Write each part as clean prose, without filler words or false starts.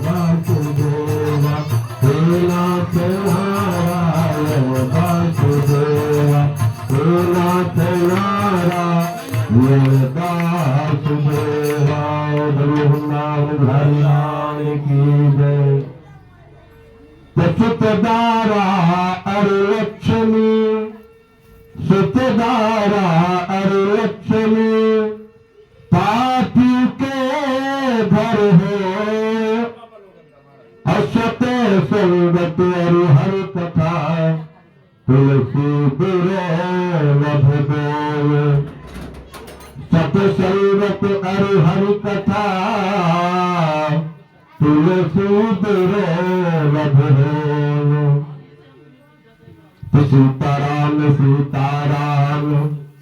वासुदेवा हे नाथ नारायण वासुदेवा हे नाथ नारायण वासुदेवा। भगवान की जय। सुतदारा अरे लक्ष्मी सुतदारा अरे लक्ष्मी पापी के घर हो असत संगत अरे हर कथा तुलसी दुर्लभ देव सतसंगत अरे हर कथा तुलसी दुर्लभ देव। सीताराम सीताराम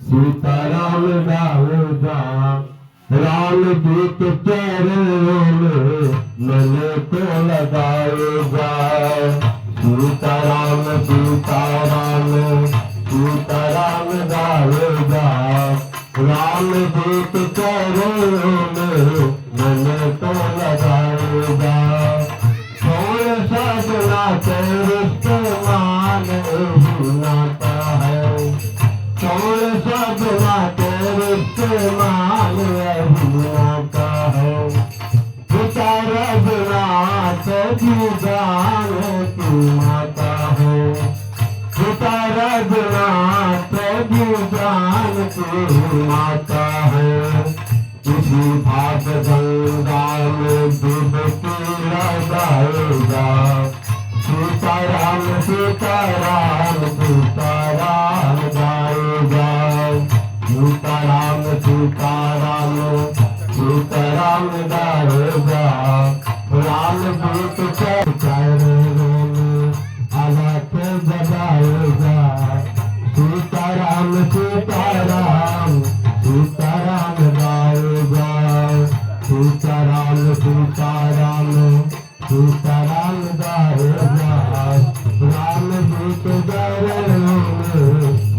सीताराम राम राम राम दूत चरणों में मन को लगाएगा। सीताराम सीताराम सीताराम गाएगा राम दूत चरणों में मन को लगाएगा। कौन सा नाता रिश्ते मान नाता है कौन सा नाता रिश्ते मान नाता है। पिता रघुनाथ की जान की माता है पिता रघुनाथ की जान की माता है। किसी भाग गंगा में डुबकी लगाएगा। सीताराम सीताराम सीताराम गाएगा। सीताराम सीताराम सीताराम गाएगा राम दूत चरणों में अलख जगाएगा। सीताराम सीताराम सीताराम गाएगा। सीताराम सीताराम सीताराम गाएगा राम दूत चरणों में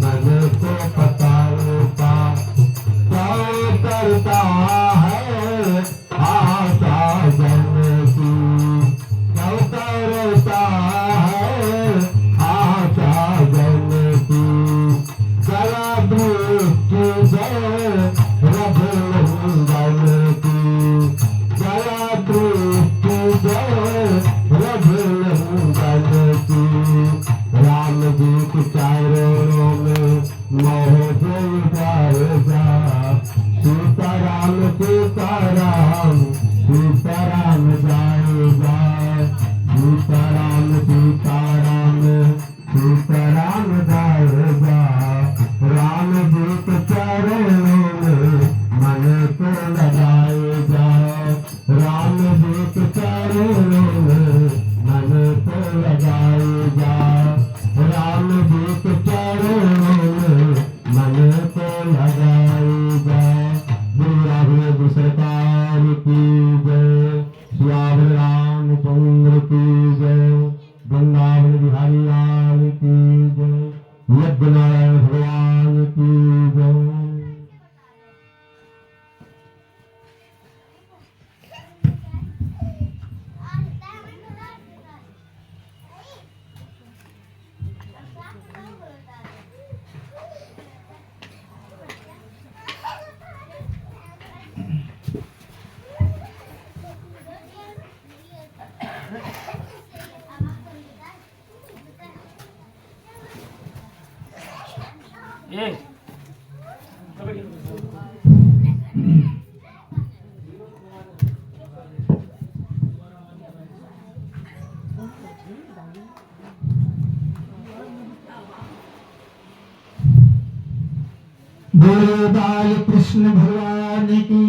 मन को पताएगा। क्या करता है आशा जन की क्या करता है आशा जन की। जरा दृष्टि जय रघुनंदन की जरा दृष्टि जय रघुनंदन की। राम दूत चरणों में मोह गाएगा। सीताराम सीताराम सीताराम गाएगा। सीताराम सीताराम सीताराम गाएगा राम दूत चरणों में मन को लगाएगा। राम दूत चरणों में मन को लगाएगा। राम दूत चरणों में मन को लगाएगा। गुरु सरकार की जय। श्याम रामचंद्र की जय। वृंदावन बिहारी लाल की जय। यज्ञनारायण भगवान की जय। गोपाल कृष्ण भगवान की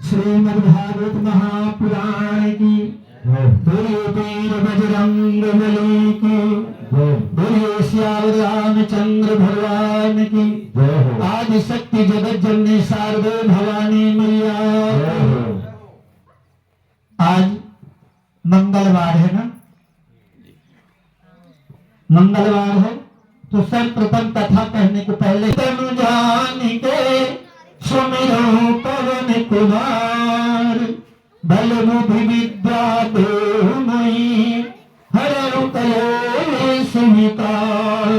श्रीमद्भागवत महापुराण की बोलिए वीर बजरंग बली की बोलिए श्याम रामचंद्र भगवान की आदि शक्ति जगत जननी शारदे भवानी मैया। आज मंगलवार है ना, मंगलवार है तो सर्वप्रथम कथा कहने को पहले तनु जान के सुमिरो पवन कुमार बल बुद्धि विद्या देहु मोहि हरहु कलेश विकार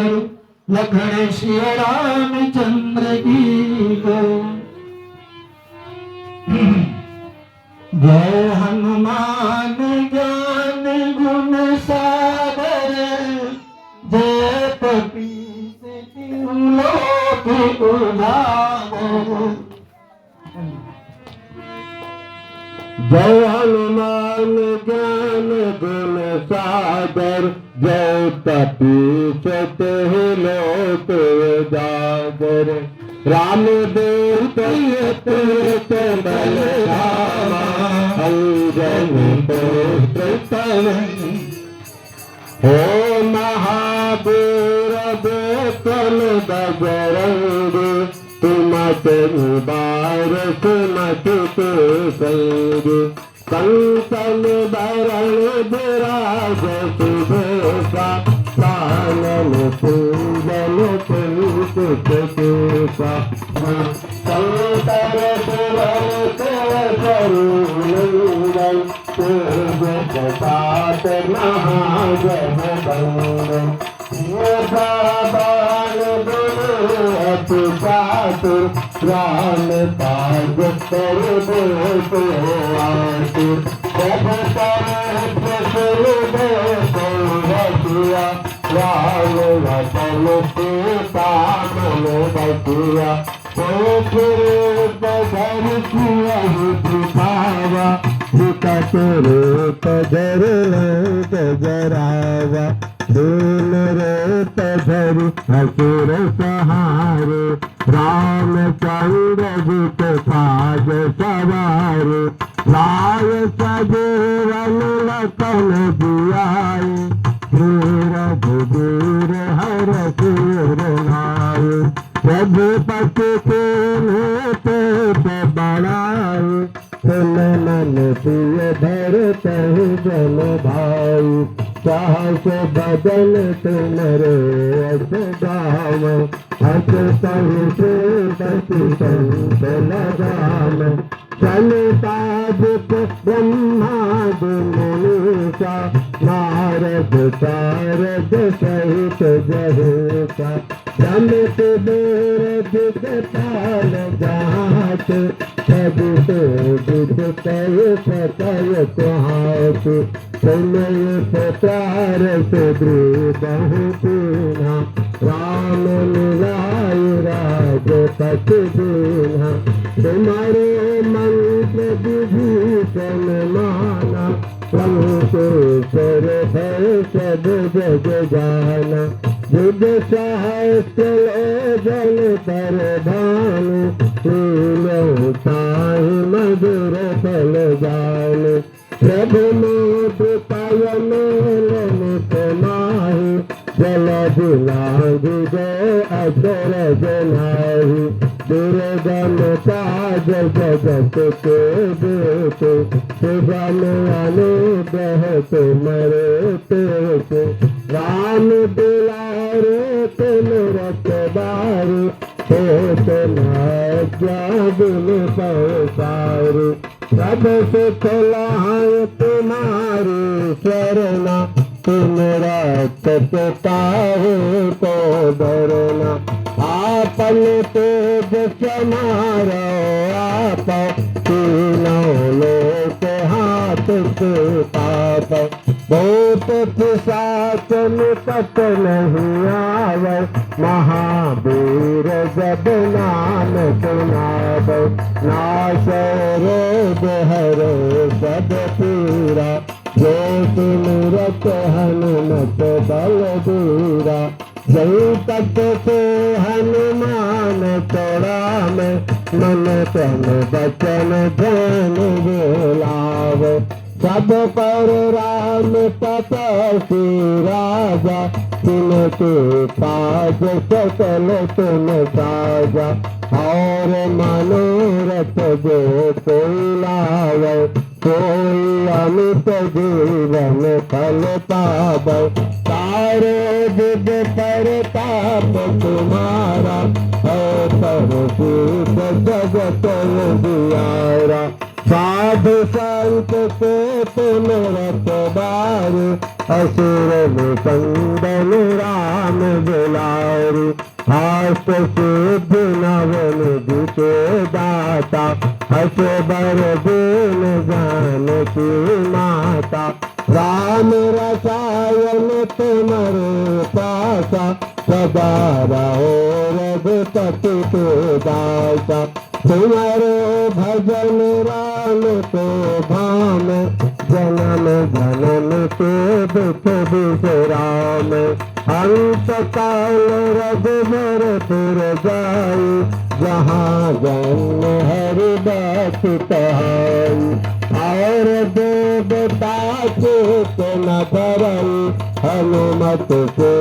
लखन श्री रामचंद्र की जय। जय हनुमान ज्ञान गुण सागर जय कपीस तिहु लोक उजागर। जय हनुमान ज्ञान गुण सागर जय कपीस तिहु लोक उजागर। रामदूत अतुलित बल धामा अंजनी पुत्र पवन। हो महावीर विक्रम बजरंग तुमते निवार सुमति के संग। कंचन बरण विराज सुभेसा कानन कुंडल कुंकुट केसा। शंकर सुवन करुणंदन तेज प्रताप महाजगवंदन। बाण अति चातुर राम काज करबो आतुर। जब प्रसन्न रसिया राम रतन सीता मन बसिया। धर किया दिखावा विकट रूप धर लंक जरावा। धूल रूप धरि असुर सहारे रामचंद्र जी के काज सवारे। लाय सजीवन लखन जियाए श्री रघुवीर हर सिर नाये। रघुपति के पेट बढ़ाए तुम मन प्रिय भरत जन भाई। साहस बदन तुम्हारे अस गाम हस सहिष्णु पति संत लगाम। सनकादिक ब्रह्मादि मुनीसा नारद सारद सहित जहिता। रमत बेर दिगपाल जात सभी तो दुख कय सकय हाथ। समय सतार सुग्रीव पूना राम मिलाय राजपति दीना। तुम्हारे मंत्र विभीषण माना लंकेश्वर भय सब जग जाना। युग सहस्त्र जन पर भानु ताहि मधुर फल जानु। प्रभु मोद पवन मुख माहि जल दिलांग जय अजर जनाहि। दुर्गम काज जगत के देते सुगम अनुग्रह तुमरे तेते। राम दुलारे तुम रखबारे होत न बिन संसारे। सब सुख लाय तुम्हारी शरणा तुम रक्षक काहू को डरना। आपन तेज समारो आप तीनों लोक हाथ से पाप। भूत पिशाच निकट नहीं आवे महावीर जब नाम सुनावे। नाश रोग हरे सब पीरा जो सुमिरत हनुमत बलबीरा। संकट से हनुमान छुड़ावे मन तन वचन ध्यान बोलावे। सब पर राम तपस्वी राजा तिनके काज सकल तुम साजा। और मनोरथ जो कोई लावे कोई अमित जीवन फल पावे। तारे विद परताप तुम्हारा है पर जगत उजियारा। साधु संत के तुम रखबार, असुर मुकंदन राम दुलारी। हास सिद्ध नवन दिखे दाता, हस बर दीन जानकी माता। राम रसायन तुम्हारे पासा, सदा रहो रघुपति के दासा। तुम्हारे भजन राम को भाम, जन्म जन्म के दुख विश्राम। अंत काल रघुबर पुर जाई, जहाँ जन्म हरि बस कहाई। और देवता चित न धरई, हनुमत से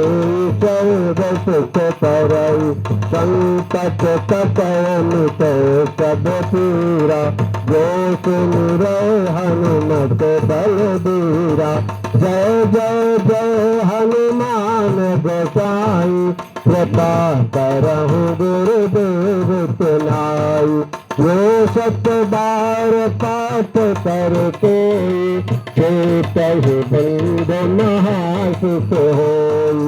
सर्व सुख करई। संकट कटन तो सब पीरा, जो सुमिरै हनुमत बलबीरा। जय जय जय हनुमान गोसाई, कृपा करहु गुरुदेव तुलाई। जो सत बार पाठ करके, कही बंद महासुख होई।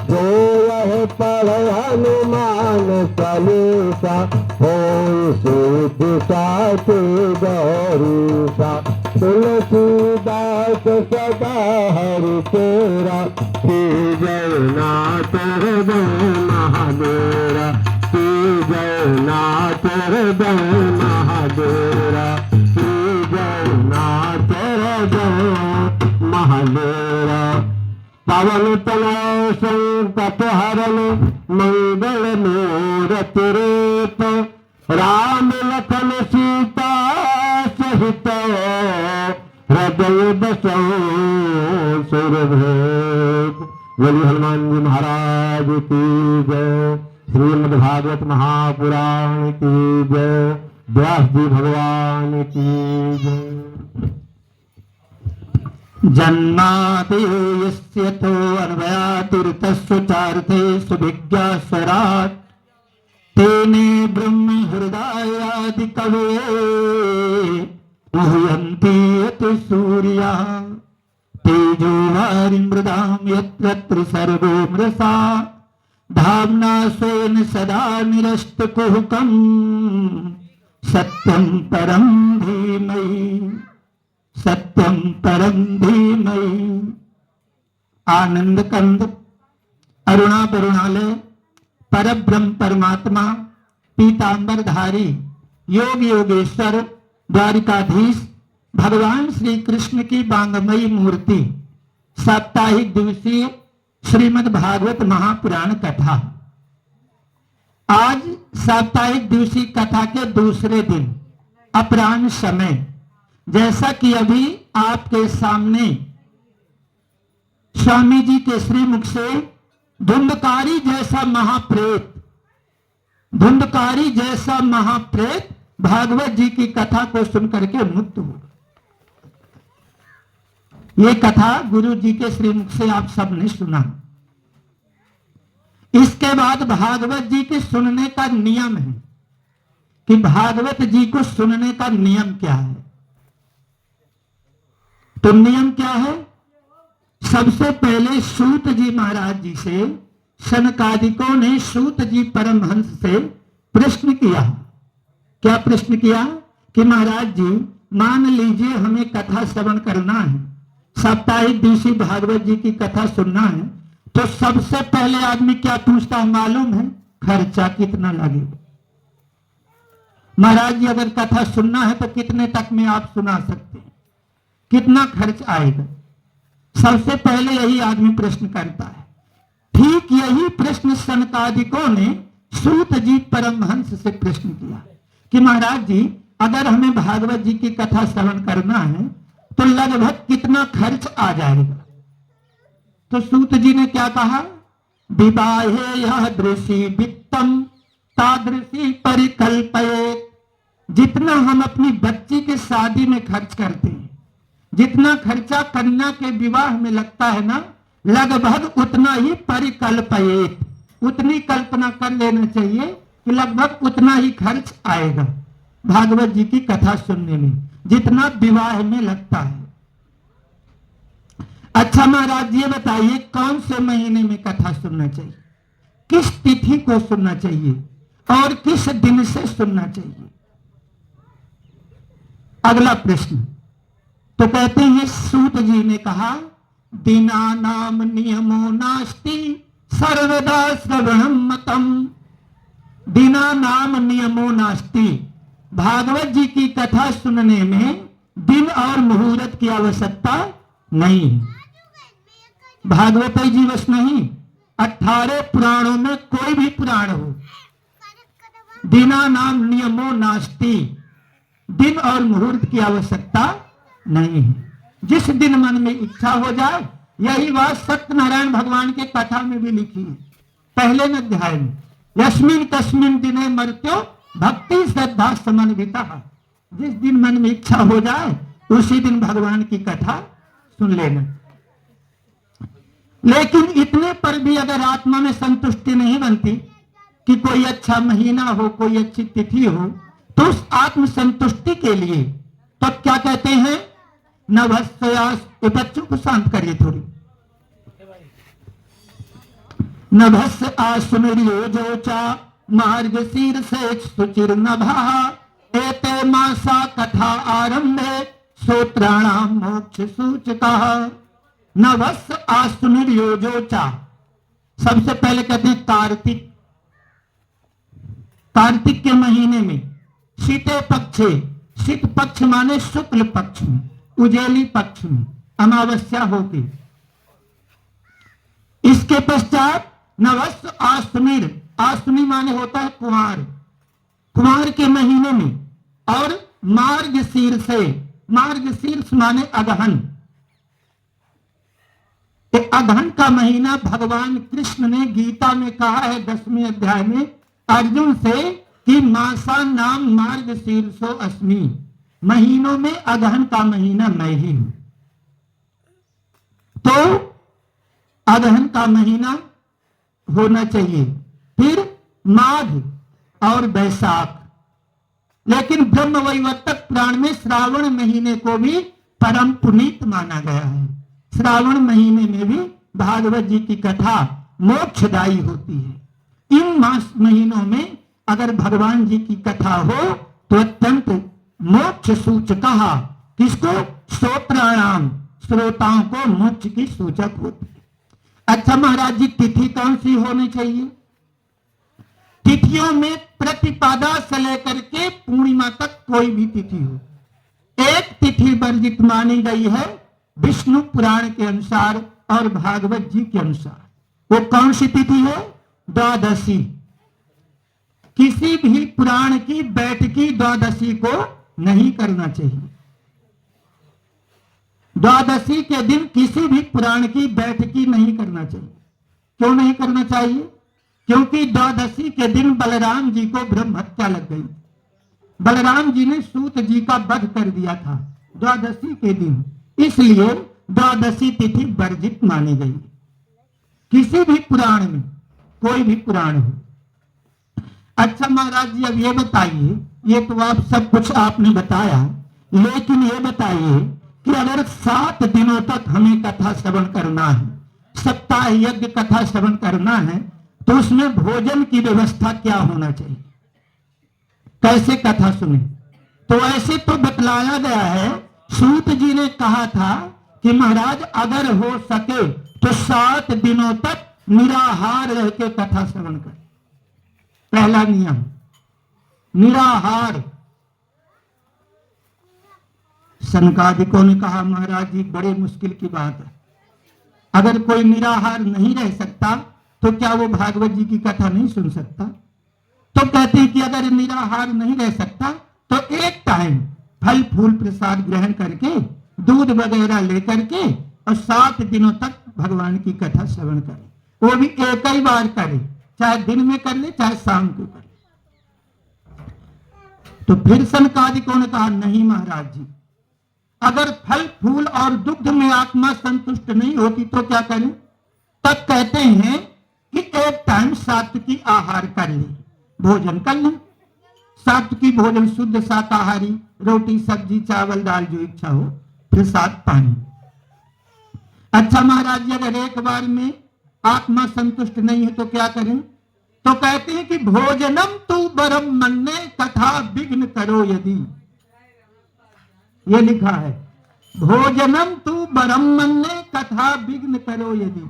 जो यह पढ़ हनुमान चालीसा, होई सिद्धि साथी गौरीसा। तुलसीदास सदा हरि तेरा, जय नाथ हृदय महादेरा। जय नाथ हृदय महादेरा, जय नाथ हृदय महादेरा। पवन तनय संकट हरन, मंगल मूरति रूप। राम लखन सीता सहित, हृदय बसौ सुरभूप। बोलिए हनुमान जी महाराज की जय। श्रीमद् भागवत महापुराण की जय। व्यास जी भगवान की जय। जन्मादेयस्य तो अन्वयातिर्तस्य चार्थे सुविज्ञास्वराट्, तेने ब्रह्म हृदयादि कवये, मुह्यन्ति यत् सूर्याः। तेजो वारिमृदां यत्र सर्वो मृषा, धाम्ना स्वेन सदा निरस्तकुहकम्। सत्यं परं धीमहि, सत्यं परं धीमहि। आनंद कंद, अरुणा करुणालय, परब्रह्म परमात्मा, पीतांबरधारी, योग योगेश्वर, द्वारिकाधीश भगवान श्री कृष्ण की बांगमयी मूर्ति। साप्ताहिक दिवसीय श्रीमद् भागवत महापुराण कथा। आज साप्ताहिक दिवसीय कथा के दूसरे दिन अपराह्न समय, जैसा कि अभी आपके सामने स्वामी जी के श्रीमुख से धुंधकारी जैसा महाप्रेत, धुंधकारी जैसा महाप्रेत भागवत जी की कथा को सुनकर के मुक्त हो। ये कथा गुरु जी के श्रीमुख से आप सबने सुना। इसके बाद भागवत जी के सुनने का नियम है कि भागवत जी को सुनने का नियम क्या है। तो नियम क्या है? सबसे पहले सूत जी महाराज जी से सनकादिकों ने सूत जी परमहंस से प्रश्न किया। क्या प्रश्न किया कि महाराज जी मान लीजिए हमें कथा श्रवण करना है, साप्ताहिक दिवसीय भागवत जी की कथा सुनना है, तो सबसे पहले आदमी क्या पूछता है मालूम है? खर्चा कितना लगेगा। महाराज जी अगर कथा सुनना है तो कितने तक में आप सुना सकते हैं, कितना खर्च आएगा? सबसे पहले यही आदमी प्रश्न करता है। ठीक यही प्रश्न सनकादिकों ने सूत जी परमहंस से प्रश्न किया कि महाराज जी अगर हमें भागवत जी की कथा श्रवण करना है तो लगभग कितना खर्च आ जाएगा? तो सूत जी ने क्या कहा? विवाहे यह दृषि वित्तम तादृशी परिकल्पये। जितना हम अपनी बच्ची के शादी में खर्च करते हैं, जितना खर्चा कन्या के विवाह में लगता है ना, लगभग उतना ही परिकल्पयेत, उतनी कल्पना कर लेना चाहिए कि लगभग उतना ही खर्च आएगा भागवत जी की कथा सुनने में। जितना विवाह में लगता है। अच्छा महाराज ये बताइए कौन से महीने में कथा सुनना चाहिए, किस तिथि को सुनना चाहिए और किस दिन से सुनना चाहिए। अगला प्रश्न तो कहते हैं सूत जी ने कहा दिना नाम नियमो नास्ति सर्वदा श्रवणम मतम। दिना नाम नियमो नास्ति, भागवत जी की कथा सुनने में दिन और मुहूर्त की आवश्यकता नहीं है। भागवत जी बस नहीं, 18 पुराणों में कोई भी पुराण हो, दिना नाम नियमो नास्ति, दिन और मुहूर्त की आवश्यकता नहीं है। जिस दिन मन में इच्छा हो जाए, यही बात सत्यनारायण भगवान के कथा में भी लिखी है पहले अध्याय में, यस्मिन तस्मिन दिने मर्त्यो भक्ति श्रद्धा समन्विता। जिस दिन मन में इच्छा हो जाए उसी दिन भगवान की कथा सुन लेना। लेकिन इतने पर भी अगर आत्मा में संतुष्टि नहीं बनती कि कोई अच्छा महीना हो, कोई अच्छी तिथि हो, तो उस आत्म संतुष्टि के लिए तब तो क्या कहते हैं नभस्यास। ये बच्चों को शांत करिए थोड़ी। नभस्य आसुनिर्योजोचा मार्ग शीर्षे सुचिर नभः एते मासा कथा आरंभे श्रोत्राणाम मोक्ष सूचकः। नभस्य आसुनिर्योजोचा, सबसे पहले कहते हैं कार्तिक। कार्तिक के महीने में शीते पक्षे, शीत पक्ष माने शुक्ल पक्ष में, उजेली पक्ष में अमावस्या होगी। इसके पश्चात नवस्य आश्विन, आश्विनी माने होता है कुमार, कुमार के महीने में, और मार्ग शीर्षे, मार्ग शीर्ष माने अगहन। अगहन का महीना भगवान कृष्ण ने गीता में कहा है 10वें अध्याय में अर्जुन से कि मासा नाम मार्ग शीर्षो अस्मि, महीनों में अगहन का महीना मैं ही हूं। तो अगहन का महीना होना चाहिए, फिर माघ और बैसाख। लेकिन ब्रह्म वैवर्तक पुराण में श्रावण महीने को भी परम पुनीत माना गया है। श्रावण महीने में भी भागवत जी की कथा मोक्षदायी होती है। इन मास महीनों में अगर भगवान जी की कथा हो तो अत्यंत मोक्ष सूचक, किसको? श्रोत्राणाम, श्रोताओं को मोक्ष की सूचक होती है। अच्छा महाराज जी तिथि कौन सी होनी चाहिए? तिथियों में प्रतिपदा से लेकर के पूर्णिमा तक कोई भी तिथि हो, एक तिथि वर्जित मानी गई है विष्णु पुराण के अनुसार और भागवत जी के अनुसार। वो कौन सी तिथि है? द्वादशी। किसी भी पुराण की बैठकी द्वादशी को नहीं करना चाहिए। द्वादशी के दिन किसी भी पुराण की बैठकी नहीं करना चाहिए। क्यों नहीं करना चाहिए? क्योंकि द्वादशी के दिन बलराम जी को ब्रह्म हत्या लग गई। बलराम जी ने सूत जी का वध कर दिया था द्वादशी के दिन, इसलिए द्वादशी तिथि वर्जित मानी गई। किसी भी पुराण में, कोई भी पुराण हो। अच्छा महाराज जी अब ये बताइए, ये तो आप सब कुछ आपने बताया, लेकिन ये बताइए कि अगर 7 दिनों तक हमें कथा श्रवण करना है, सप्ताह यज्ञ कथा श्रवण करना है, तो उसमें भोजन की व्यवस्था क्या होना चाहिए? कैसे कथा सुने? तो ऐसे तो बतलाया गया है, सूत जी ने कहा था कि महाराज अगर हो सके तो 7 दिनों तक निराहार रह के कथा श्रवण करें। पहला नियम निराहार। सनकादिकों ने कहा महाराज जी बड़े मुश्किल की बात है, अगर कोई निराहार नहीं रह सकता तो क्या वो भागवत जी की कथा नहीं सुन सकता? तो कहते हैं कि अगर निराहार नहीं रह सकता तो एक टाइम फल फूल प्रसाद ग्रहण करके दूध वगैरह लेकर के और 7 दिनों तक भगवान की कथा श्रवण करे। वो भी एक ही बार करे, चाहे दिन में कर ले चाहे शाम को करे। तो फिर सनकादिकों ने कहा नहीं महाराज जी, अगर फल फूल और दुग्ध में आत्मा संतुष्ट नहीं होती तो क्या करें? तब कहते हैं कि एक टाइम सात्विकी आहार कर ले, भोजन कर ले। सात्विकी भोजन, शुद्ध शाकाहारी, रोटी सब्जी चावल दाल जो इच्छा हो, फिर साथ पानी। अच्छा महाराज जी, अगर एक बार में आत्मा संतुष्ट नहीं है तो क्या करें? तो कहते हैं कि भोजनम तू बरम मन्ने कथा विघ्न करो यदि। ये लिखा है, भोजनम तू बरम मन्ने कथा विघ्न करो यदि।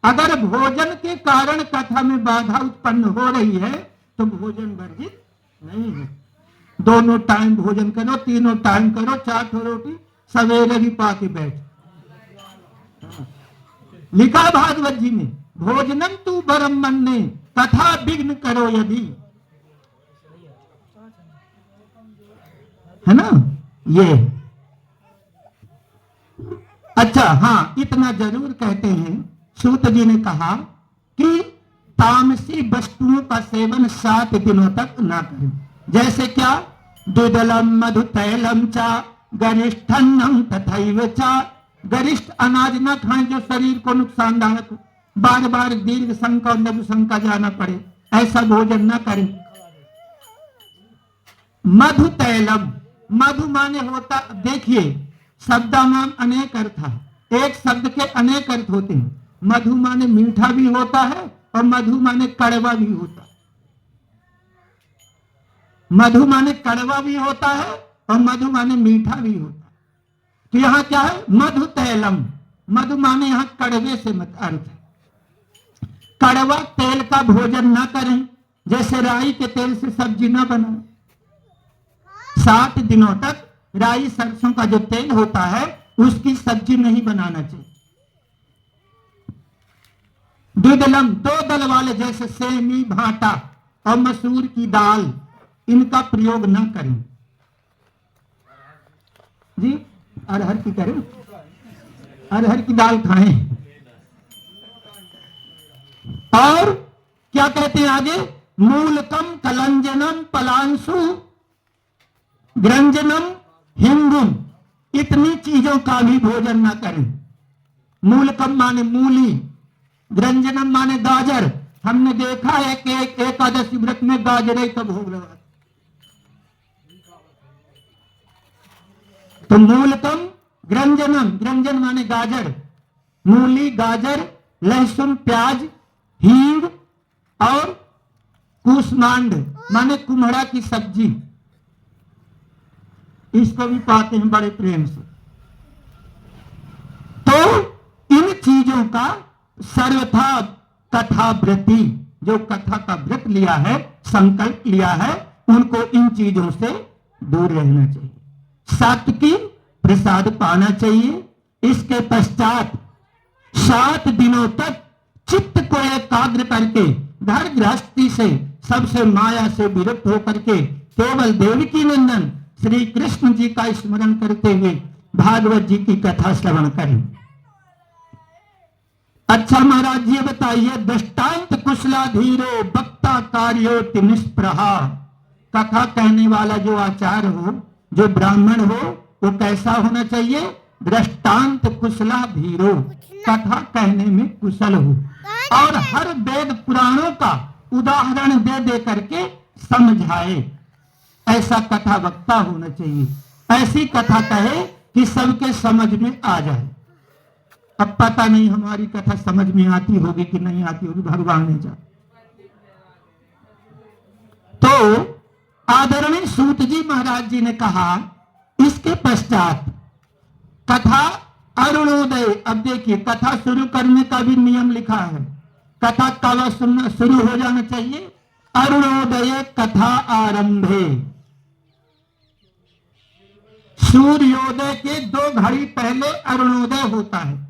अगर भोजन के कारण कथा में बाधा उत्पन्न हो रही है तो भोजन वर्जित नहीं है। दोनों टाइम भोजन करो, तीनों टाइम करो, 4 रोटी सवेरे भी पाके बैठ। लिखा भागवत जी में, भोजनम तू बरम मन्ने कथा विघ्न करो यदि, है ना ये। अच्छा हाँ, इतना जरूर कहते हैं, सूत जी ने कहा कि तामसी वस्तुओं का सेवन 7 दिनों तक ना करें। जैसे क्या? दुदलम मधु तैलम चा गरिष्ठन्नम तथैव चा। गरिष्ठ अनाज न खाएं जो शरीर को नुकसानदायक हो, बार बार दीर्घ संका और लघु संका जाना पड़े, ऐसा भोजन न करें। मधु तैलम, मधु माने होता, देखिए शब्दा नाम अनेक अर्थ है, एक शब्द के अनेक अर्थ होते हैं। मधु माने मीठा भी होता है और मधु माने कड़वा भी होता है। मधु माने कड़वा भी होता है और मधु माने मीठा भी होता है। तो यहां क्या है? मधु तैलम, मधु माने यहां कड़वे से मत अर्थ है। कड़वा तेल का भोजन ना करें, जैसे राई के तेल से सब्जी ना बनाए। 7 दिनों तक राई सरसों का जो तेल होता है उसकी सब्जी नहीं बनाना चाहिए। दुदलम, 2 दल वाले जैसे सेमी, भाटा और मसूर की दाल, इनका प्रयोग न करें जी। अरहर की करें, अरहर की दाल खाएं। और क्या कहते हैं आगे? मूलकम कलंजनम पलांसु ग्रंजनम हिंगुम, इतनी चीजों का भी भोजन ना करें। मूलकम माने मूली, ग्रंजनम माने गाजर। हमने देखा है कि एक एकादशी व्रत में गाजर ही तो भोग लगा। तो मूलकम ग्रंजनम, ग्रंजन माने गाजर, मूली गाजर, लहसुन प्याज, हींग और कूसमांड माने कुम्हड़ा की सब्जी, इसको भी पाते हैं बड़े प्रेम से। तो इन चीजों का सर्वथा कथा व्रती, जो कथा का व्रत लिया है, संकल्प लिया है, उनको इन चीजों से दूर रहना चाहिए। सात्विकी प्रसाद पाना चाहिए। इसके पश्चात 7 दिनों तक चित्त को एकाग्र करके घर गृहस्थी से, सबसे माया से विरक्त होकर के केवल देवकी नंदन श्री कृष्ण जी का स्मरण करते हुए भागवत जी की कथा श्रवण करें। अच्छा महाराज जी बताइए, दृष्टांत कुशला धीरो वक्ता कार्योति निष्प्रहा। कथा कहने वाला जो आचार्य हो, जो ब्राह्मण हो, वो कैसा होना चाहिए? दृष्टांत कुशला धीरो, कथा कहने में कुशल हो और हर वेद पुराणों का उदाहरण दे दे करके समझाए, ऐसा कथा वक्ता होना चाहिए। ऐसी कथा कहे कि सबके समझ में आ जाए। अब पता नहीं हमारी कथा समझ में आती होगी कि नहीं आती होगी, भगवान ने जाने। तो आदरणीय सूत जी महाराज जी ने कहा, इसके पश्चात कथा अरुणोदय। अब देखिए, कथा शुरू करने का भी नियम लिखा है। कथा कब सुनना शुरू हो जाना चाहिए? अरुणोदय कथा आरंभे। सूर्योदय के 2 घड़ी पहले अरुणोदय होता है।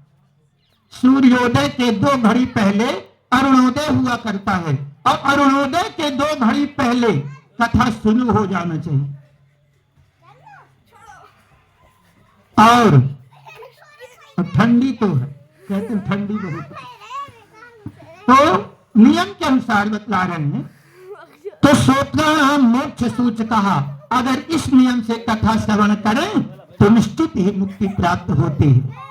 सूर्योदय के 2 घड़ी पहले अरुणोदय हुआ करता है और अरुणोदय के 2 घड़ी पहले कथा शुरू हो जाना चाहिए। और ठंडी तो है, कहते हैं ठंडी बहुत है, तो नियम के अनुसार बतला रहे हैं। तो श्रोत्राणाम मोक्ष सूच कहा, अगर इस नियम से कथा श्रवण करें तो निश्चित ही मुक्ति प्राप्त होती है।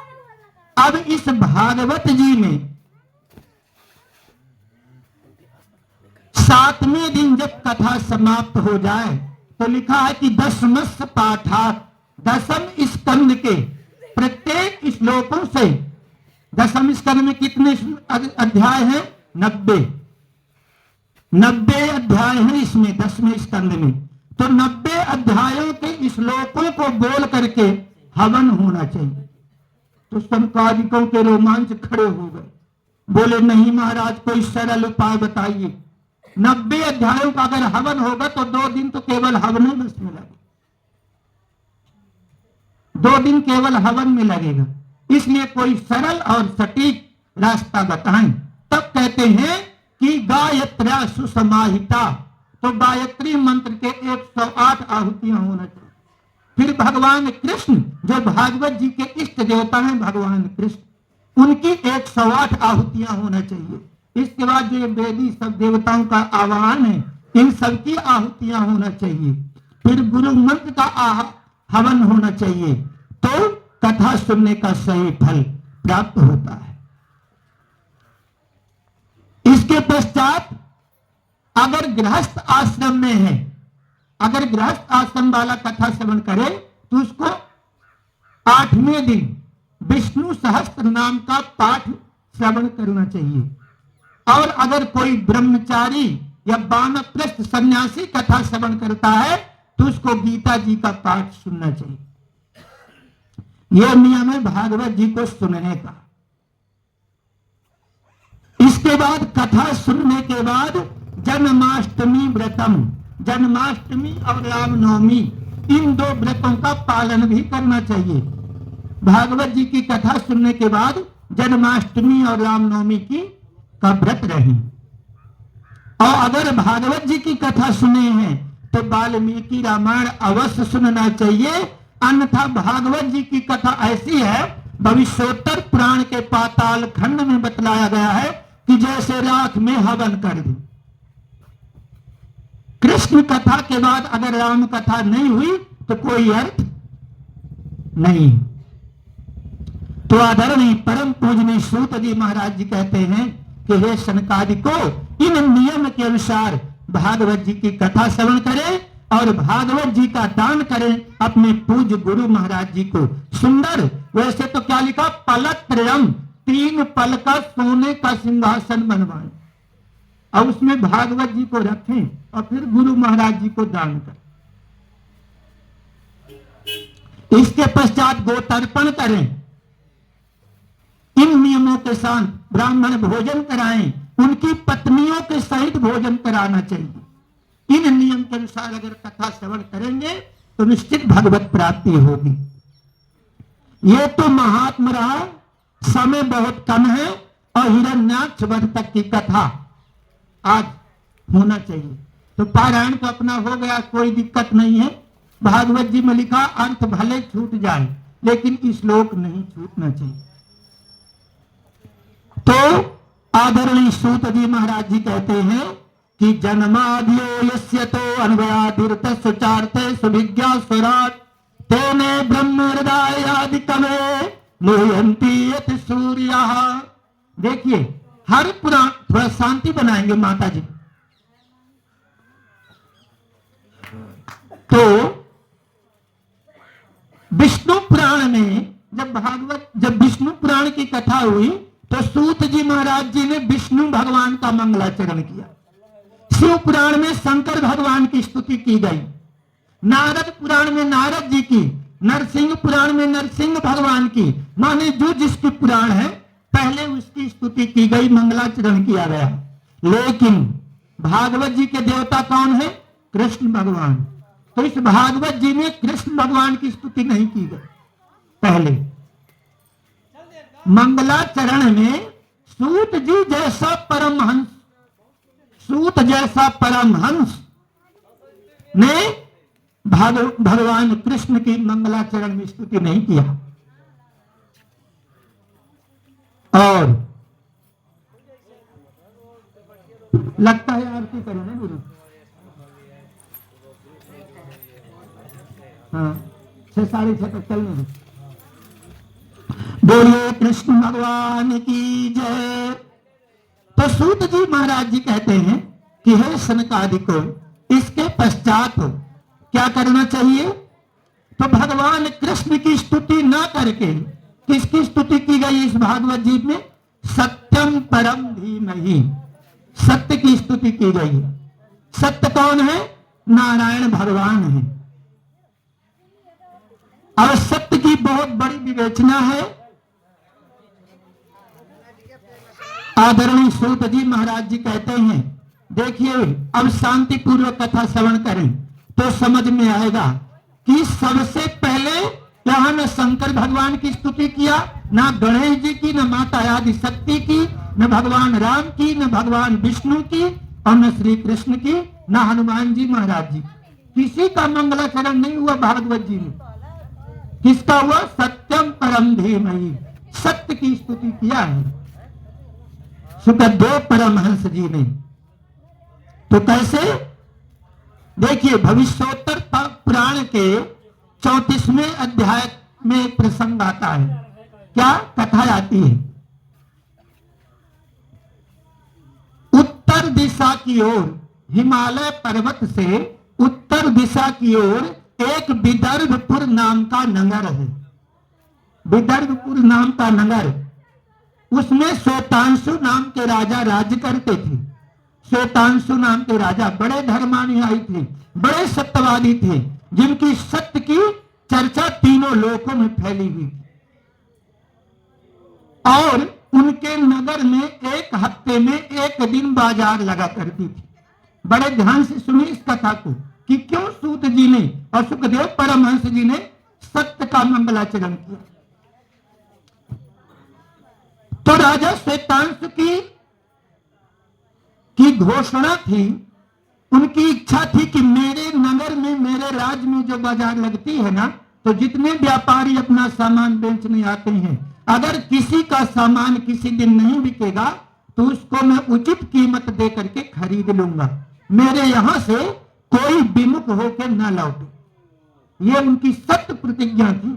अब इस भागवत जी में 7वें दिन जब कथा समाप्त हो जाए तो लिखा है कि दशमस पाठात, 10वें स्कंद के प्रत्येक श्लोकों से, 10वें स्कंद में कितने अध्याय हैं? 90 अध्याय हैं इसमें, 10वें स्कंद में। तो 90 अध्यायों के श्लोकों को बोल करके हवन होना चाहिए। तो संपादिकों के रोमांच खड़े हो गए, बोले नहीं महाराज, कोई सरल उपाय बताइए। 90 अध्यायों का अगर हवन होगा तो 2 दिन तो केवल हवन में बस में लगेगा, 2 दिन केवल हवन में लगेगा। इसलिए कोई सरल और सटीक रास्ता बताएं। तब कहते हैं कि गायत्र्या सुसमाहिता, तो गायत्री मंत्र के 108 आहुतियां होना चाहिए। फिर भगवान कृष्ण, जो भागवत जी के इष्ट देवता हैं भगवान कृष्ण, उनकी 108 आहुतियां होना चाहिए। इसके बाद जो ये वेदी सब देवताओं का आवाहन है, इन सबकी आहुतियां होना चाहिए। फिर गुरु मंत्र का हवन होना चाहिए, तो कथा सुनने का सही फल प्राप्त होता है। इसके पश्चात अगर गृहस्थ आश्रम में है, अगर गृहस्थ आश्रम वाला कथा श्रवण करे तो उसको 8वें दिन विष्णु सहस्त्र नाम का पाठ श्रवण करना चाहिए। और अगर कोई ब्रह्मचारी या वानप्रस्थ सन्यासी कथा श्रवण करता है तो उसको गीता जी का पाठ सुनना चाहिए। यह नियम है भागवत जी को सुनने का। इसके बाद कथा सुनने के बाद जन्माष्टमी व्रतम, जन्माष्टमी और रामनवमी, इन 2 व्रतों का पालन भी करना चाहिए। भागवत जी की कथा सुनने के बाद जन्माष्टमी और रामनवमी का व्रत रहे। और अगर भागवत जी की कथा सुने हैं तो वाल्मीकि रामायण अवश्य सुनना चाहिए। अन्यथा भागवत जी की कथा ऐसी है, भविष्योत्तर पुराण के पाताल खंड में बतलाया गया है कि जैसे राख में हवन कर दी। कृष्ण कथा के बाद अगर राम कथा नहीं हुई तो कोई अर्थ नहीं। तो आदरणीय परम पूजनीय सूत जी महाराज जी कहते हैं कि हे सनकादिको, इन नियम के अनुसार भागवत जी की कथा श्रवण करें और भागवत जी का दान करें अपने पूज्य गुरु महाराज जी को। सुंदर, वैसे तो क्या लिखा, पलत्रयम, 3 पल का सोने का सिंहासन बनवाएं और उसमें भागवत जी को रखें और फिर गुरु महाराज जी को दान करें। इसके पश्चात गोतर्पण करें, इन नियमों के साथ ब्राह्मण भोजन कराएं, उनकी पत्नियों के सहित भोजन कराना चाहिए। इन नियम के अनुसार अगर कथा श्रवण करेंगे तो निश्चित भगवत प्राप्ति होगी। ये तो महात्मा रहा, समय बहुत कम है और हिरण्याक्ष वध तक की कथा आज होना चाहिए। तो पारायण तो अपना हो गया, कोई दिक्कत नहीं है। भागवत जी में लिखा अर्थ भले छूट जाए लेकिन श्लोक नहीं छूटना चाहिए। तो आदरणीय सूत जी महाराज जी कहते हैं कि जन्माद्यो यस्य तो अन्वयादिर्थ सुचार्थे सुविज्ञा स्वराट तेने ब्रह्म हृदय आदि कमे मोहंती यति सूर्यः। देखिए हर पुराण, थोड़ा शांति बनाएंगे माता जी। तो विष्णु पुराण में जब विष्णु पुराण की कथा हुई तो सूत जी महाराज जी ने विष्णु भगवान का मंगलाचरण किया। शिव पुराण में शंकर भगवान की स्तुति की गई, नारद पुराण में नारद जी की, नरसिंह पुराण में नरसिंह भगवान की, माने जो जिसकी पुराण है पहले उसकी स्तुति की गई, मंगलाचरण किया गया। लेकिन भागवत जी के देवता कौन है? कृष्ण भगवान। तो इस भागवत जी में कृष्ण भगवान की स्तुति नहीं की गई। पहले मंगलाचरण में सूत जैसा परमहंस ने भगवान कृष्ण की मंगलाचरण में स्तुति नहीं किया। और लगता है आरती करो ना गुरु। हाँ, 6 साढ़े 6 तक चलने दो। बोलिए कृष्ण भगवान की जय। तो सूत जी महाराज जी कहते हैं कि हे सनकादिको, इसके पश्चात क्या करना चाहिए? तो भगवान कृष्ण की स्तुति ना करके किसकी स्तुति की गई इस भागवत जी में? सत्यम परम धीमहि, सत्य की स्तुति की गई है। सत्य कौन है? नारायण भगवान है। और सत्य की बहुत बड़ी विवेचना है। आदरणीय सूत जी महाराज जी कहते हैं, देखिए अब शांति पूर्वक कथा श्रवण करें तो समझ में आएगा कि सबसे पहले यहाँ न शंकर भगवान की स्तुति किया, ना गणेश जी की, न माता आदि शक्ति की, न भगवान राम की, न भगवान विष्णु की, और न श्री कृष्ण की, न हनुमान जी महाराज जी। किसी का मंगलाचरण नहीं हुआ भागवत जी में। किसका हुआ? सत्यम परम धीमहि, सत्य की स्तुति किया है सुखदेव परमहंस जी ने। तो कैसे? देखिए भविष्योत्तर पुराण के 34वें अध्याय में प्रसंग आता है। क्या कथा आती है? उत्तर दिशा की ओर, हिमालय पर्वत से उत्तर दिशा की ओर एक विदर्भपुर नाम का नगर है। विदर्भपुर नाम का नगर, उसमें श्वेतांशु नाम के राजा राज्य करते थे। श्वेतांशु नाम के राजा बड़े धर्मानुयायी थे, बड़े सत्यवादी थे, जिनकी सत्य की चर्चा तीनों लोकों में फैली हुई थी। और उनके नगर में एक हफ्ते में एक दिन बाजार लगा करती थी। बड़े ध्यान से सुनिए इस कथा को कि क्यों सूत जी ने और सुखदेव परमहंस जी ने सत्य का मंगलाचरण किया। तो राजा श्वेतांशु की घोषणा थी, उनकी इच्छा थी कि मेरे नगर में, मेरे राज्य में जो बाजार लगती है ना, तो जितने व्यापारी अपना सामान बेचने आते हैं, अगर किसी का सामान किसी दिन नहीं बिकेगा तो उसको मैं उचित कीमत दे करके खरीद लूंगा, मेरे यहां से कोई विमुख होकर न लौटे। ये उनकी सत्य प्रतिज्ञा थी।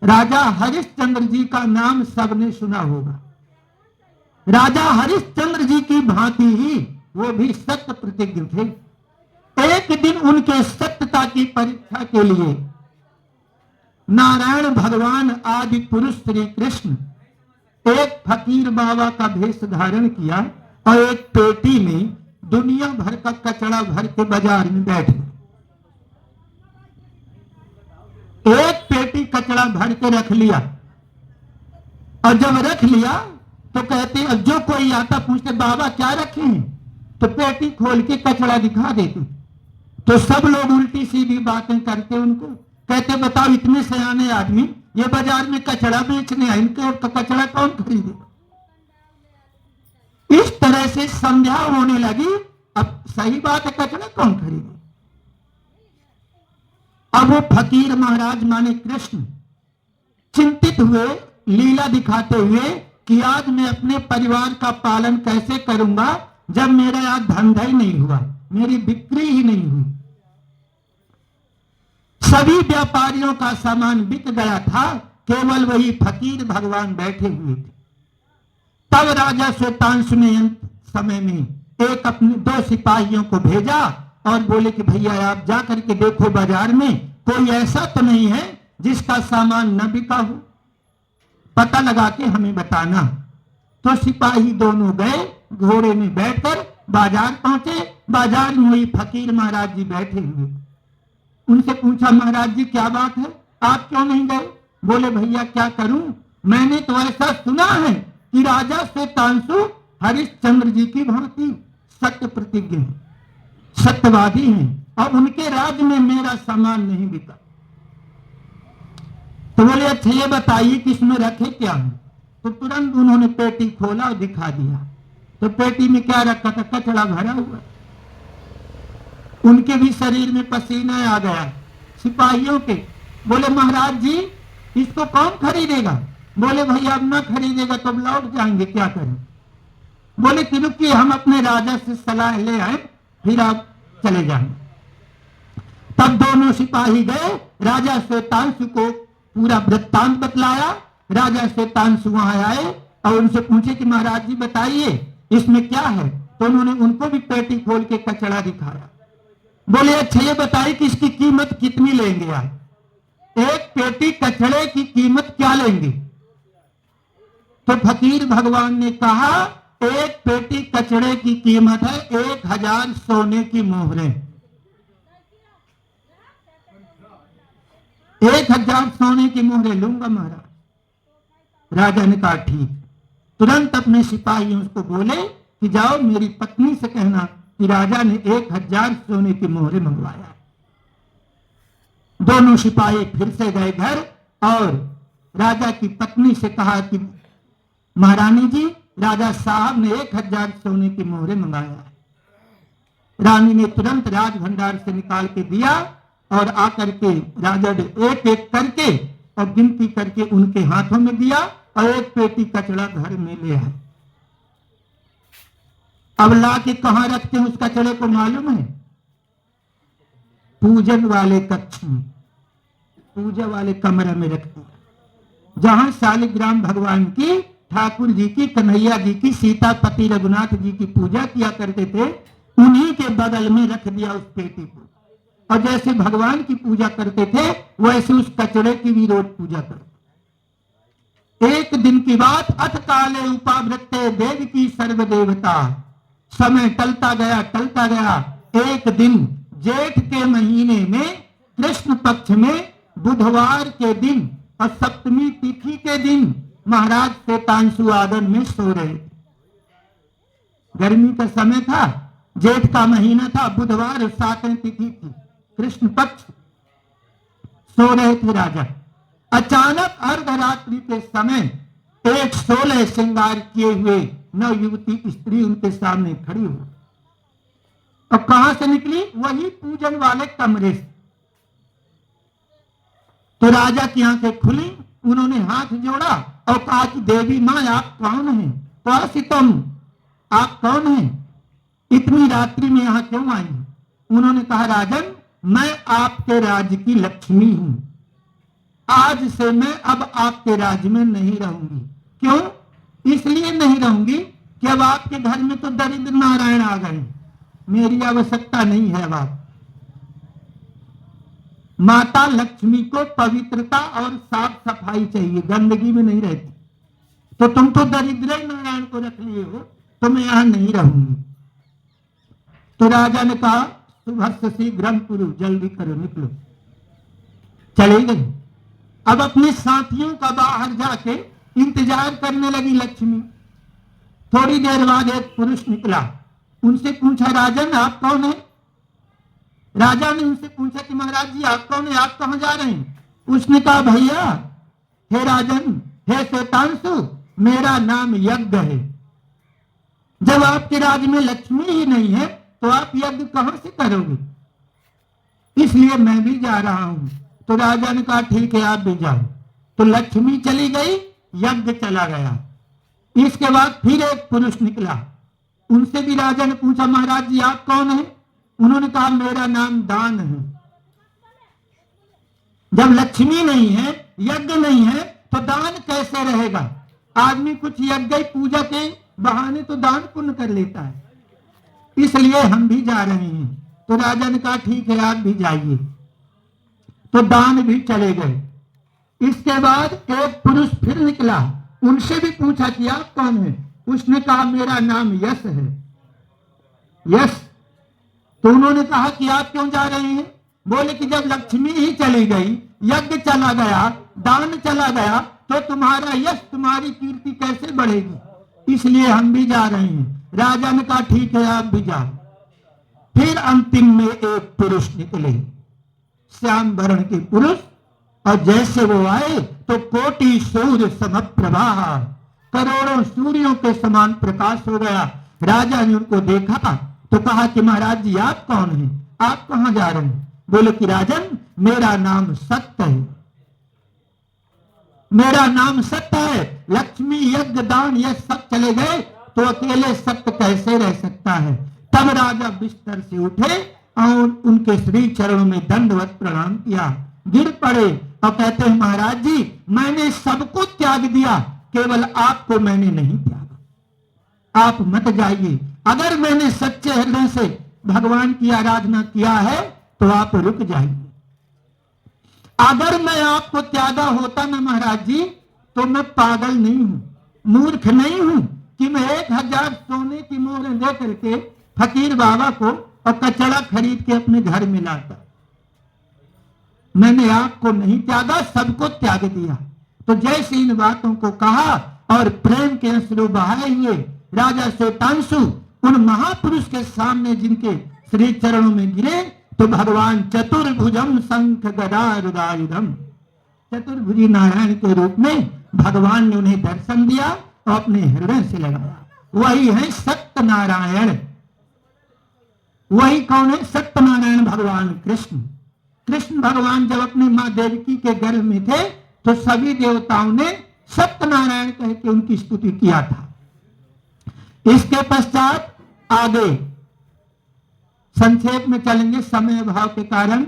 राजा हरिश्चंद्र जी का नाम सबने सुना होगा। राजा हरिश्चंद्र जी की भांति ही वो भी सत्य प्रतिज्ञ थे। एक दिन उनके सत्यता की परीक्षा के लिए नारायण भगवान आदि पुरुष श्री कृष्ण एक फकीर बाबा का वेश धारण किया और एक पेटी में दुनिया भर का कचरा भर के बाजार में बैठ गए। एक पेटी कचरा भर के रख लिया, और जब रख लिया तो कहते, अब जो कोई आता पूछते बाबा क्या रखे हैं, तो पेटी खोल के कचरा दिखा देते। तो सब लोग उल्टी सीधी बातें करते, उनको कहते बताओ इतने सयाने आदमी ये बाजार में कचरा बेचने आए, इनके तो कचरा कौन खरीदे। इस तरह से संध्या होने लगी। अब सही बात है, कचरा कौन खरीदे। अब वो फकीर महाराज माने कृष्ण चिंतित हुए, लीला दिखाते हुए कि आज मैं अपने परिवार का पालन कैसे करूंगा जब मेरा आज धंधा ही नहीं हुआ, मेरी बिक्री ही नहीं हुई। सभी व्यापारियों का सामान बिक गया था, केवल वही फकीर भगवान बैठे हुए थे। तब राजा श्वेतांशु ने अंत समय में एक अपने 2 सिपाहियों को भेजा और बोले कि भैया आप जा करके देखो बाजार में कोई ऐसा तो नहीं है जिसका सामान न बिका हो, पता लगा के हमें बताना। तो सिपाही दोनों गए, घोड़े में बैठकर बाजार पहुंचे। बाजार में वही फकीर महाराज जी बैठे हुए। उनसे पूछा महाराज जी क्या बात है, आप क्यों नहीं गए? बोले भैया क्या करूं, मैंने तो ऐसा सुना है कि राजा श्वेतांशु हरिश्चंद्र जी की भांति सत्य प्रतिज्ञ हैं, सत्यवादी हैं, और उनके राज्य में मेरा सामान नहीं बिका। तो बोले अच्छा ये बताइए कि इसमें रखे क्या है। तो तुरंत उन्होंने पेटी खोला और दिखा दिया। तो पेटी में क्या रखा था? कचरा भरा हुआ। उनके भी शरीर में पसीना आ गया, सिपाहियों के। बोले महाराज जी इसको कौन खरीदेगा? बोले भैया अब ना खरीदेगा तो अब लौट जाएंगे, क्या करें। बोले कि हम अपने राजा से सलाह ले आए, फिर आप चले जाएंगे। तब दोनों सिपाही गए, राजा श्वेतांशु को पूरा वृत्तांत बतलाया। राजा श्वेतांशु वहां आए और उनसे पूछे कि महाराज जी बताइए इसमें क्या है। तो उन्होंने उनको भी पेटी खोल के कचड़ा दिखाया। बोले अच्छा ये बताइए कि इसकी कीमत कितनी लेंगे आप? एक पेटी कचड़े की कीमत क्या लेंगे? तो फकीर भगवान ने कहा एक पेटी कचड़े की कीमत है 1000 सोने की मोहरें। 1000 सोने की मोहरें लूंगा महाराज। राजा ने कहा ठीक। तुरंत अपने सिपाहियों को बोले कि जाओ मेरी पत्नी से कहना कि राजा ने 1000 सोने की मोहरें मंगवाया। दोनों सिपाही फिर से गए घर और राजा की पत्नी से कहा कि महारानी जी राजा साहब ने 1000 सोने की मोहरें मंगाया है। रानी ने तुरंत राज भंडार से निकाल के दिया और आकर के राजा ने एक एक करके और गिनती करके उनके हाथों में दिया और एक पेटी कचड़ा घर में ले आए। अब ला के कहां रखते हैं उस कचड़े को मालूम है? पूजन वाले कक्ष में, पूजा वाले कमरे में रखते हैं जहां शालिग्राम भगवान की, ठाकुर जी की, कन्हैया जी की, सीतापति रघुनाथ जी की पूजा किया करते थे। उन्हीं के बगल में रख दिया उस पेटी को। और जैसे भगवान की पूजा करते थे वैसे उस कचड़े की भी रोज पूजा करते। एक दिन की बात, अथ काले उपावृत्ते देव की सर्वदेवता। समय टलता गया। एक दिन जेठ के महीने में कृष्ण पक्ष में बुधवार के दिन और सप्तमी तिथि के दिन महाराज श्वेतांशु आदन में सो रहे थे। गर्मी का समय था, जेठ का महीना था, बुधवार और 7वीं तिथि थी, कृष्ण पक्ष। सो रहे थे राजा। अचानक अर्धरात्रि के समय एक 16 श्रृंगार किए हुए नव युवती स्त्री उनके सामने खड़ी हो। और कहां से निकली? वही पूजन वाले कमरे से। तो राजा की आंखें खुली, उन्होंने हाथ जोड़ा और कहा कि देवी मां आप कौन हैं? तो तुम आप कौन हैं? इतनी रात्रि में यहां क्यों आई? उन्होंने कहा राजन मैं आपके राज्य की लक्ष्मी हूं। आज से मैं अब आपके राज्य में नहीं रहूंगी। क्यों? इसलिए नहीं रहूंगी कि अब आपके घर में तो दरिद्र नारायण आ गए, मेरी आवश्यकता नहीं है। अब आप माता लक्ष्मी को पवित्रता और साफ सफाई चाहिए, गंदगी में नहीं रहती। तो तुम तो दरिद्र नारायण को रख लिए हो, तो मैं यहां नहीं रहूंगी। तो राजा ने कहा सुबह से शीघ्र पुरु, जल्दी करो निकलो। चले गए। अब अपने साथियों का बाहर जाके इंतजार करने लगी लक्ष्मी। थोड़ी देर बाद एक पुरुष निकला, उनसे पूछा राजन आप कौन है? राजा ने उनसे पूछा कि महाराज जी आप कौन है, आप कहां जा रहे हैं? उसने कहा भैया, हे राजन, हे श्वेतांशु, मेरा नाम यज्ञ है। जब आपके राज्य में लक्ष्मी ही नहीं है तो आप यज्ञ कहां से करोगे? इसलिए मैं भी जा रहा हूं। तो राजा ने कहा ठीक है आप भी जाओ। तो लक्ष्मी चली गई, यज्ञ चला गया। इसके बाद फिर एक पुरुष निकला, उनसे भी राजा ने पूछा महाराज जी आप कौन है? उन्होंने कहा मेरा नाम दान है। जब लक्ष्मी नहीं है, यज्ञ नहीं है, तो दान कैसे रहेगा? आदमी कुछ यज्ञ पूजा के बहाने तो दान पुण्य कर लेता है। इसलिए हम भी जा रहे हैं। तो राजा ने कहा ठीक है आप भी जाइए। तो दान भी चले गए। इसके बाद एक पुरुष फिर निकला, उनसे भी पूछा कि आप कौन है? उसने कहा मेरा नाम यश है। यश। तो उन्होंने कहा कि आप क्यों जा रहे हैं? बोले कि जब लक्ष्मी ही चली गई, यज्ञ चला गया, दान चला गया, तो तुम्हारा यश, तुम्हारी कीर्ति कैसे बढ़ेगी? इसलिए हम भी जा रहे हैं। राजा ने कहा ठीक है आप भी जाओ। फिर अंतिम में एक पुरुष निकले, श्याम वर्ण के पुरुष, और जैसे वो आए तो कोटि सूर्य समप्रभा, करोड़ों सूर्यों के समान प्रकाश हो गया। राजा ने उनको देखा तो कहा कि महाराज जी आप कौन हैं? आप कहां जा रहे हैं? बोले कि राजन मेरा नाम सत्य है। मेरा नाम सत्य है। लक्ष्मी यज्ञ दान ये सब चले गए तो अकेले सत्य कैसे रह सकता है? तब राजा बिस्तर से उठे और उनके श्री चरणों में दंडवत प्रणाम किया, गिर पड़े और कहते हैं महाराज जी मैंने सबको त्याग दिया, केवल आपको मैंने नहीं त्यागा। आप मत जाइए, अगर मैंने सच्चे हृदय से भगवान की आराधना किया है तो आप रुक जाइए। अगर मैं आपको त्यागा होता ना महाराज जी, तो मैं पागल नहीं हूं, मूर्ख नहीं हूं कि मैं 1000 सोने की मोहरें दे करके फकीर बाबा को और कचड़ा खरीद के अपने घर में लाता। मैंने आपको नहीं त्यागा, सबको त्याग दिया। तो जैसे इन बातों को कहा और प्रेम के अश्रु बहाए हुए राजा श्वेतांशु उन महापुरुष के सामने जिनके श्री चरणों में गिरे, तो भगवान चतुर्भुजम शंख गदा रुदायुधम, चतुर्भुजी नारायण के रूप में भगवान ने उन्हें दर्शन दिया और अपने हृदय से लगाया। वही है सत्यनारायण। वही कौन है? सत्यनारायण भगवान कृष्ण। कृष्ण भगवान जब अपनी मां देवकी के गर्भ में थे तो सभी देवताओं ने सत्यनारायण कह के उनकी स्तुति किया था। इसके पश्चात आगे संक्षेप में चलेंगे समय अभाव के कारण।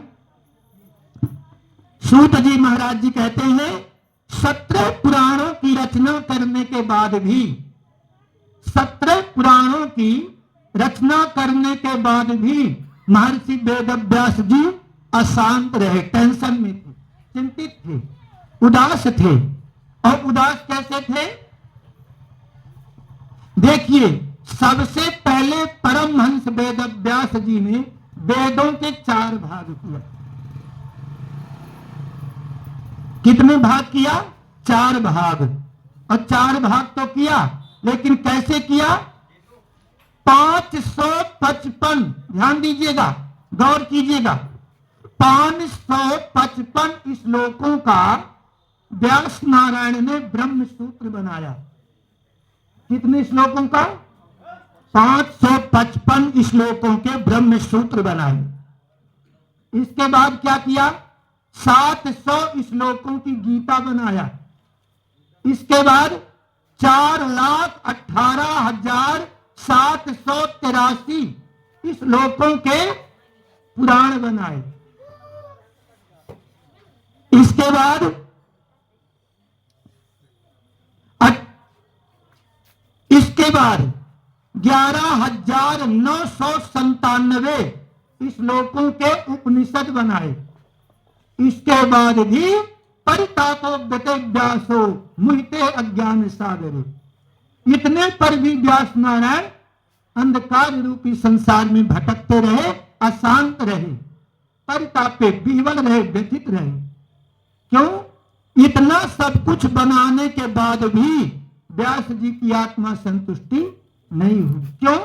सूत जी महाराज जी कहते हैं 17 पुराणों की रचना करने के बाद भी, 17 पुराणों की रचना करने के बाद भी महर्षि वेदव्यास जी अशांत रहे, टेंशन में थे, चिंतित थे, उदास थे। और उदास कैसे थे? देखिए, सबसे पहले परमहंस वेदव्यास जी ने वेदों के 4 भाग किया। कितने भाग किया? 4 भाग। और 4 भाग तो किया, लेकिन कैसे किया? 555, ध्यान दीजिएगा, गौर कीजिएगा, 555 श्लोकों का व्यास नारायण ने ब्रह्म सूत्र बनाया। कितने श्लोकों का? 555 श्लोकों के ब्रह्म सूत्र बनाए। इसके बाद क्या किया? 700 श्लोकों की गीता बनाया। इसके बाद 4,18,783 श्लोकों के पुराण बनाए। इसके बाद 11,997 श्लोकों के उपनिषद बनाए। इसके बाद भी परितापोगते व्यासो मुहिते अज्ञान सागरे, इतने पर भी व्यास नारायण अंधकार रूपी संसार में भटकते रहे, अशांत रहे, परितापे, विह्वल रहे, व्यथित रहे। क्यों? इतना सब कुछ बनाने के बाद भी व्यास जी की आत्मा संतुष्टि नहीं हुई। क्यों?